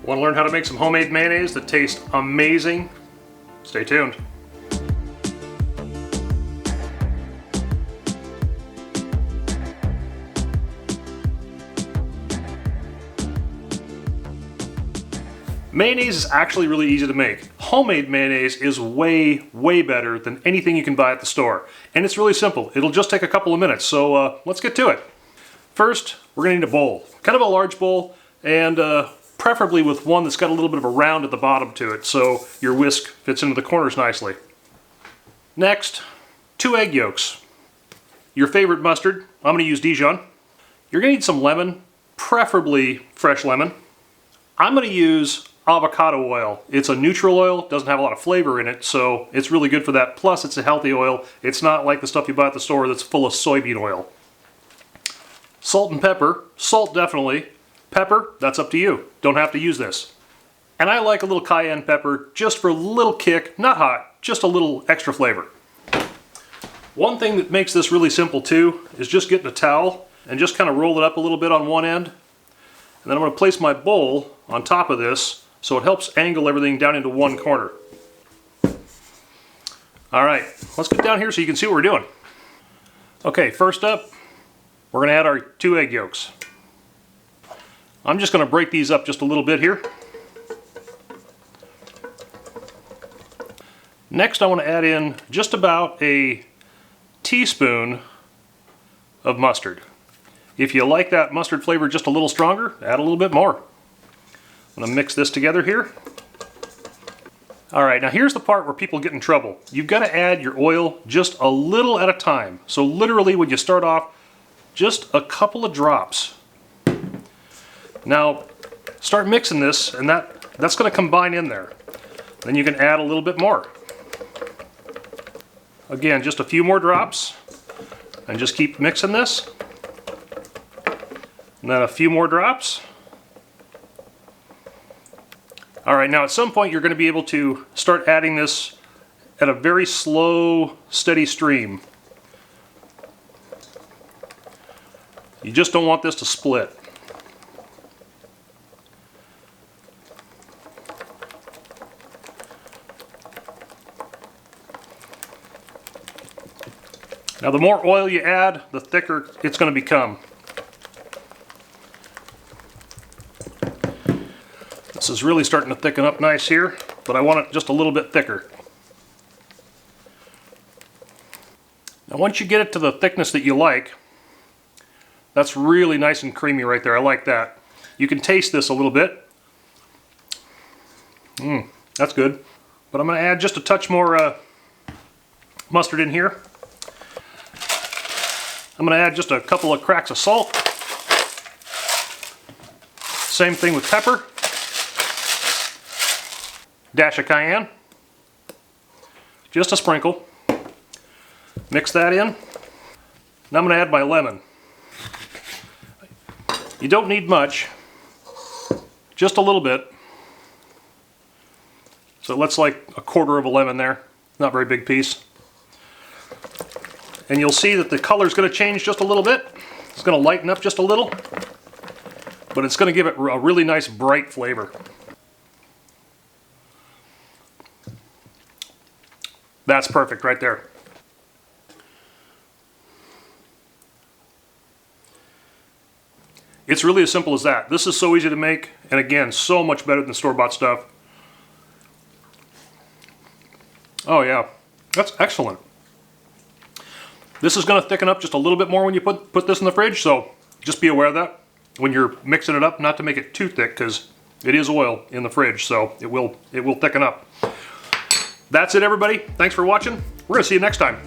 Want to learn how to make some homemade mayonnaise that tastes amazing? Stay tuned. Mayonnaise is actually really easy to make. Homemade mayonnaise is way, way better than anything you can buy at the store. And it's really simple. It'll just take a couple of minutes, so let's get to it. First, we're going to need a bowl. Kind of a large bowl, and preferably with one that's got a little bit of a round at the bottom to it, so your whisk fits into the corners nicely. Next, 2 egg yolks. Your favorite mustard. I'm going to use Dijon. You're going to need some lemon, preferably fresh lemon. I'm going to use avocado oil. It's a neutral oil, doesn't have a lot of flavor in it, so it's really good for that. Plus, it's a healthy oil. It's not like the stuff you buy at the store that's full of soybean oil. Salt and pepper. Salt, definitely. Pepper, that's up to you. Don't have to use this. And I like a little cayenne pepper just for a little kick, not hot, just a little extra flavor. One thing that makes this really simple too is just getting a towel and just kind of roll it up a little bit on one end. And then I'm going to place my bowl on top of this so it helps angle everything down into one corner. Alright, let's get down here so you can see what we're doing. Okay, first up, we're going to add our 2 egg yolks. I'm just going to break these up just a little bit here. Next, I want to add in just about a teaspoon of mustard. If you like that mustard flavor just a little stronger, add a little bit more. I'm going to mix this together here. Alright, now here's the part where people get in trouble. You've got to add your oil just a little at a time. So literally when you start off, just a couple of drops. Now, start mixing this, and that's going to combine in there. Then you can add a little bit more. Again, just a few more drops, and just keep mixing this. And then a few more drops. Alright, now at some point you're going to be able to start adding this at a very slow, steady stream. You just don't want this to split. Now the more oil you add, the thicker it's going to become. This is really starting to thicken up nice here, but I want it just a little bit thicker. Now once you get it to the thickness that you like, that's really nice and creamy right there. I like that. You can taste this a little bit. That's good. But I'm going to add just a touch more mustard in here. I'm going to add just a couple of cracks of salt. Same thing with pepper. Dash of cayenne. Just a sprinkle. Mix that in. Now I'm going to add my lemon. You don't need much. Just a little bit. So it looks like a quarter of a lemon there. Not a very big piece. And you'll see that the color is going to change just a little bit. It's going to lighten up just a little. But it's going to give it a really nice bright flavor. That's perfect right there. It's really as simple as that. This is so easy to make, and again, so much better than store-bought stuff. Oh yeah, that's excellent. This is going to thicken up just a little bit more when you put this in the fridge, so just be aware of that when you're mixing it up, not to make it too thick, because it is oil in the fridge, so it will thicken up. That's it, everybody. Thanks for watching. We're going to see you next time.